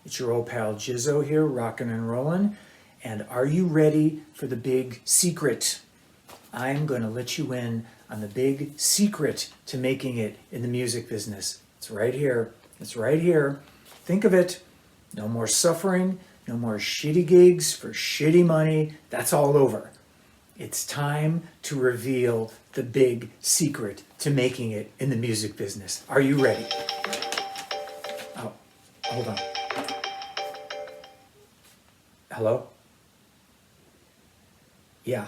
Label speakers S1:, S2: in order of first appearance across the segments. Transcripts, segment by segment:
S1: It's your old pal Jizzo here, rockin' and rollin'. And are you ready for the big secret? I'm going to let you in on the big secret to making it in the music business. It's right here. It's right here. Think of it. No more suffering, no more shitty gigs for shitty money. That's all over. It's time to reveal the big secret to making it in the music business. Are you ready? Oh, hold on. Hello? Yeah.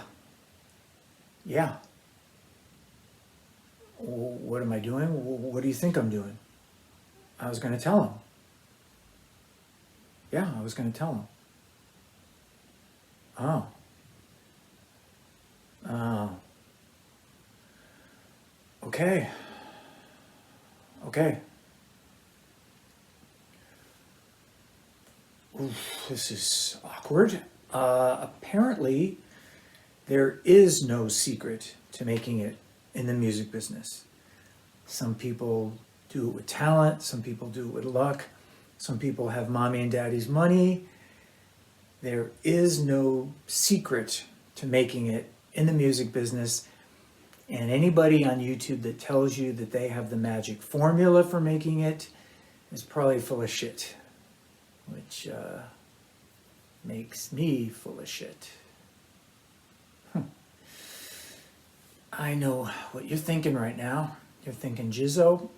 S1: Yeah. What am I doing? What do you think I'm doing? I was going to tell him. Yeah, I was going to tell him. Oh. Oh. Okay. Okay. Oof, this is awkward. Apparently, there is no secret to making it in the music business. Some people do it with talent, some people do it with luck, some people have mommy and daddy's money. There is no secret to making it in the music business. And anybody on YouTube that tells you that they have the magic formula for making it is probably full of shit, which makes me full of shit. I know what you're thinking right now. You're thinking, Jizzo,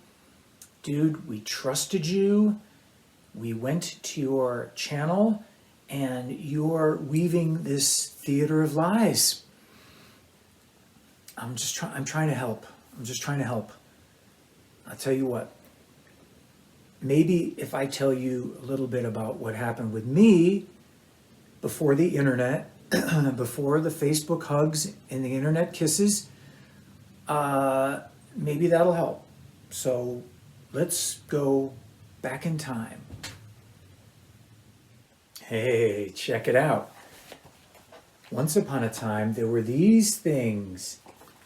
S1: dude, we trusted you. We went to your channel and you're weaving this theater of lies. I'm trying to help. I'm just trying to help. I'll tell you what. Maybe if I tell you a little bit about what happened with me before the internet, before the Facebook hugs and the internet kisses, maybe that'll help. So let's go back in time. Hey, check it out. Once upon a time, there were these things.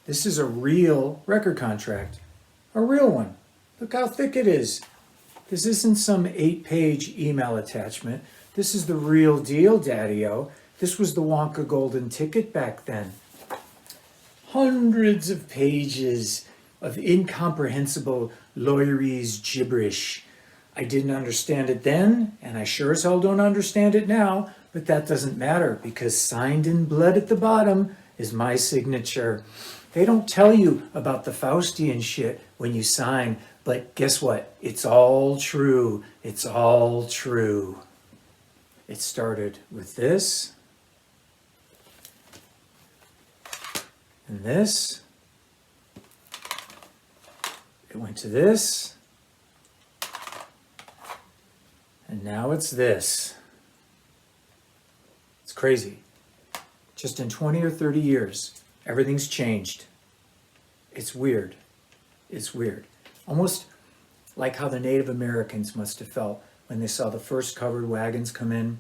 S1: This is a real record contract. A real one. Look how thick it is. This isn't some 8-page email attachment. This is the real deal, Daddy-O. This was the Wonka golden ticket back then. Hundreds of pages of incomprehensible lawyerese gibberish. I didn't understand it then, and I sure as hell don't understand it now, but that doesn't matter because signed in blood at the bottom is my signature. They don't tell you about the Faustian shit when you sign, but guess what? It's all true. It's all true. It started with this, and this. It went to this, and now it's this. It's crazy. Just in 20 or 30 years, everything's changed. It's weird. It's weird. Almost like how the Native Americans must have felt when they saw the first covered wagons come in,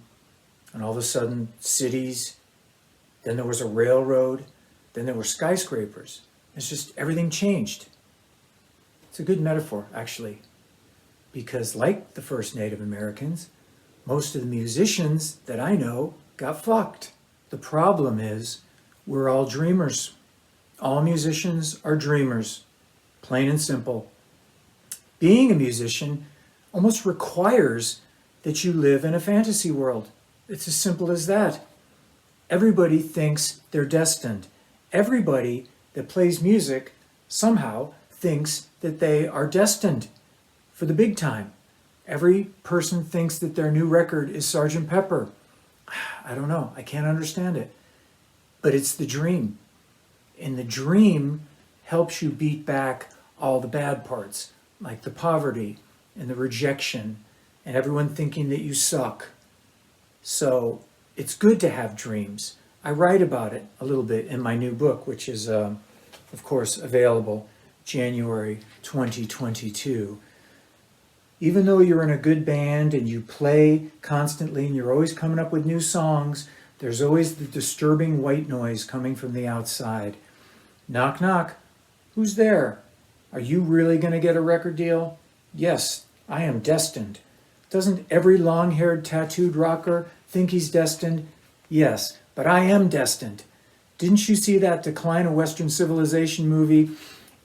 S1: and all of a sudden cities, then there was a railroad, then there were skyscrapers. It's just everything changed. It's a good metaphor, actually, because like the first Native Americans, most of the musicians that I know got fucked. The problem is we're all dreamers. All musicians are dreamers, plain and simple. Being a musician almost requires that you live in a fantasy world. It's as simple as that. Everybody thinks they're destined. Everybody that plays music somehow thinks that they are destined for the big time. Every person thinks that their new record is Sgt. Pepper. I don't know. I can't understand it. But it's the dream. And the dream helps you beat back all the bad parts, like the poverty and the rejection and everyone thinking that you suck. So it's good to have dreams. I write about it a little bit in my new book, which is, of course, available January 2022. Even though you're in a good band and you play constantly and you're always coming up with new songs, there's always the disturbing white noise coming from the outside. Knock, knock. Who's there? Are you really going to get a record deal? Yes, I am destined. Doesn't every long-haired tattooed rocker think he's destined? Yes, but I am destined. Didn't you see that Decline of Western Civilization movie?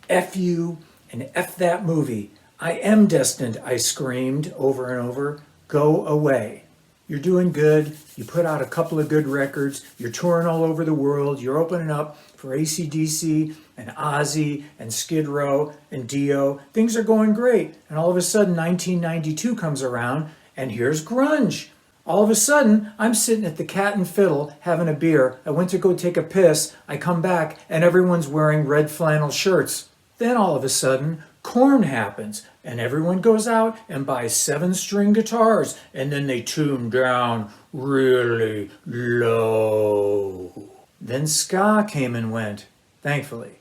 S1: F you and F that movie. I am destined, I screamed over and over. Go away. You're doing good. You put out a couple of good records. You're touring all over the world. You're opening up for AC/DC and Ozzy and Skid Row and Dio. Things are going great. And all of a sudden, 1992 comes around, and here's grunge. All of a sudden, I'm sitting at the Cat and Fiddle having a beer. I went to go take a piss. I come back, and everyone's wearing red flannel shirts. Then all of a sudden, Korn happens, and everyone goes out and buys 7-string guitars, and then they tune down really low. Then ska came and went, thankfully.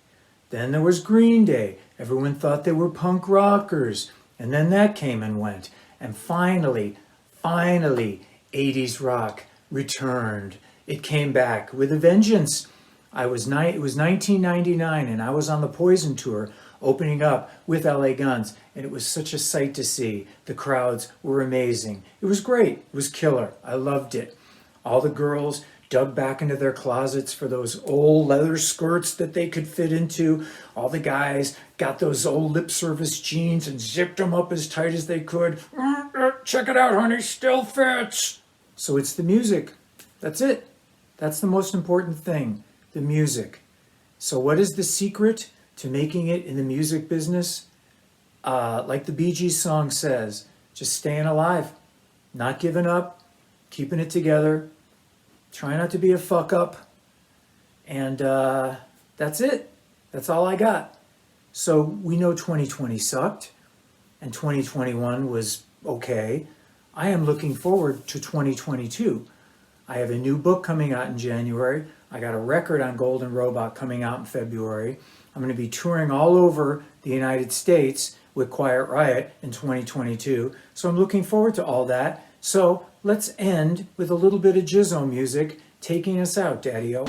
S1: Then there was Green Day. Everyone thought they were punk rockers, and then that came and went. And finally, 80s rock returned. It came back with a vengeance. It was 1999, and I was on the Poison tour, opening up with LA Guns, and it was such a sight to see. The crowds were amazing. It was great. It was killer. I loved it. All the girls dug back into their closets for those old leather skirts that they could fit into. All the guys got those old lip service jeans and zipped them up as tight as they could. Check it out, honey, still fits. So it's the music. That's it. That's the most important thing, the music. So what is the secret to making it in the music business? Like the Bee Gees song says, just staying alive, not giving up, keeping it together, try not to be a fuck up, and that's it. That's all I got. So we know 2020 sucked, and 2021 was okay. I am looking forward to 2022. I have a new book coming out in January. I got a record on Golden Robot coming out in February. I'm going to be touring all over the United States with Quiet Riot in 2022. So I'm looking forward to all that. So let's end with a little bit of Jizzo music taking us out, Daddy-O.